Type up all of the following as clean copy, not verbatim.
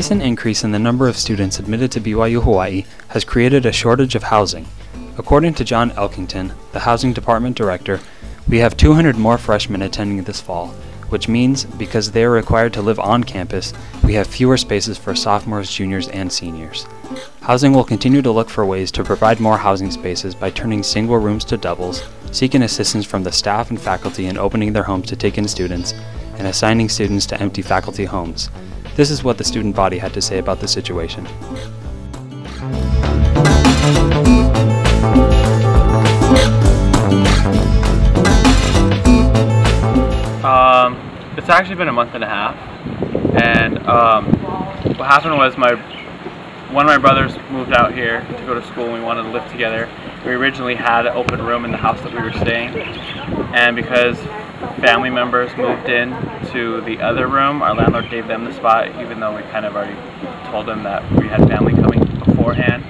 recent increase in the number of students admitted to BYU Hawaii has created a shortage of housing. According to John Elkington, the Housing Department Director, we have 200 more freshmen attending this fall, which means, because they are required to live on campus, we have fewer spaces for sophomores, juniors, and seniors. Housing will continue to look for ways to provide more housing spaces by turning single rooms to doubles, seeking assistance from the staff and faculty in opening their homes to take in students, and assigning students to empty faculty homes. This is what the student body had to say about the situation. It's actually been a month and a half, and what happened was one of my brothers moved out here to go to school and we wanted to live together. We originally had an open room in the house that we were staying, and because family members moved in to the other room, our landlord gave them the spot, even though we kind of already told them that we had family coming beforehand.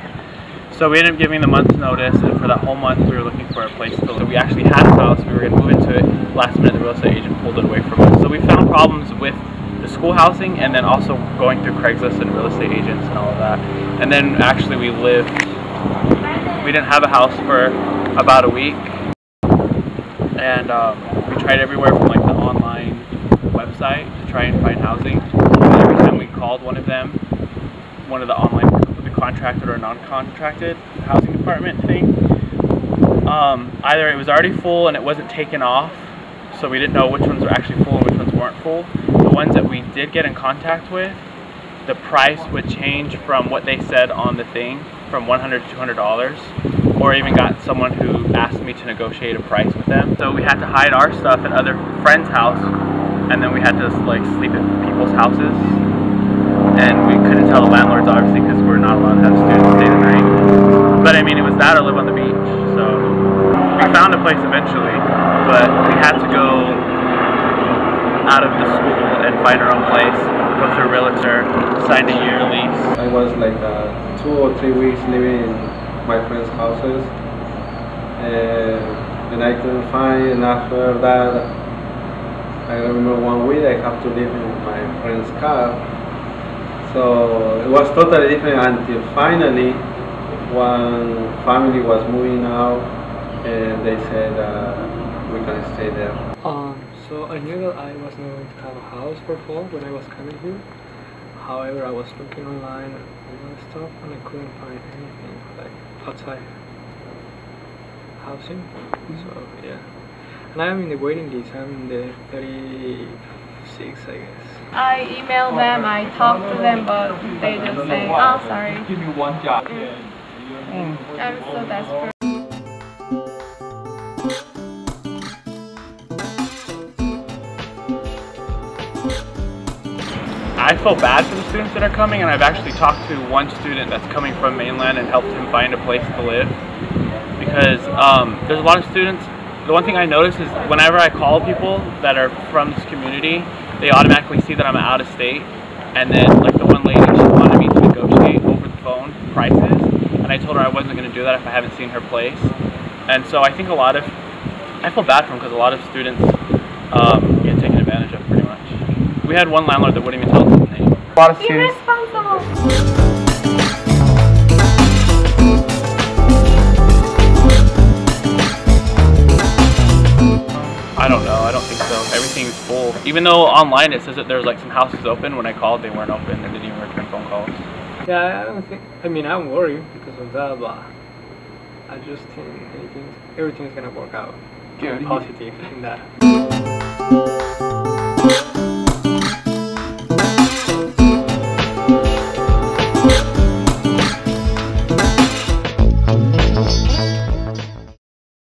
So we ended up giving the month's notice, and for that whole month we were looking for a place to live. We actually had a house, we were going to move into it. Last minute the real estate agent pulled it away from us. So we found problems with the school housing, and then also going through Craigslist and real estate agents and all of that. And then actually we didn't have a house for about a week, and we tried everywhere from like the online website to try and find housing. And every time we called one of the online, the contracted or non-contracted housing department thing, either it was already full and it wasn't taken off, so we didn't know which ones were actually full and which ones weren't full. The ones that we did get in contact with, the price would change from what they said on the thing, from $100 to $200, or even got someone who asked me to negotiate a price with them. So we had to hide our stuff at other friends' house, and then we had to like sleep at people's houses, and we couldn't tell the landlords obviously because we're not allowed to have students stay the night. But I mean, it was that or live on the beach. So we found a place eventually, but we had to go out of the school and find our own place, go through a realtor, sign a year lease. I was like 2 or 3 weeks living in my friends' houses, and I couldn't find, and after that I remember 1 week I have to live in my friend's car. So it was totally different until finally one family was moving out and they said we can stay there. So I knew that I was not going to have a house for fall when I was coming here. However, I was looking online and all that stuff, and I couldn't find anything like outside housing. So yeah, and I'm in the waiting list. I'm in the 36, I guess. I emailed them, I talked to them, but they just say, "Oh, sorry." Give me one job. I'm so desperate. I feel bad for the students that are coming, and I've actually talked to one student that's coming from mainland and helped him find a place to live, because there's a lot of students. The one thing I notice is whenever I call people that are from this community, they automatically see that I'm out of state, and then like the one lady, she wanted me to negotiate over the phone prices, and I told her I wasn't going to do that if I haven't seen her place. And so I think I feel bad for them because a lot of students get taken advantage of pretty much. We had one landlord that wouldn't even tell us his name. A lot of students. Irresponsible. I don't know. I don't think so. Everything's full. Even though online it says that there's like some houses open, when I called they weren't open. They didn't even return phone calls. Yeah, I don't think. I mean, I'm worried because of that, but I just think everything's gonna work out. Good. Positive in that.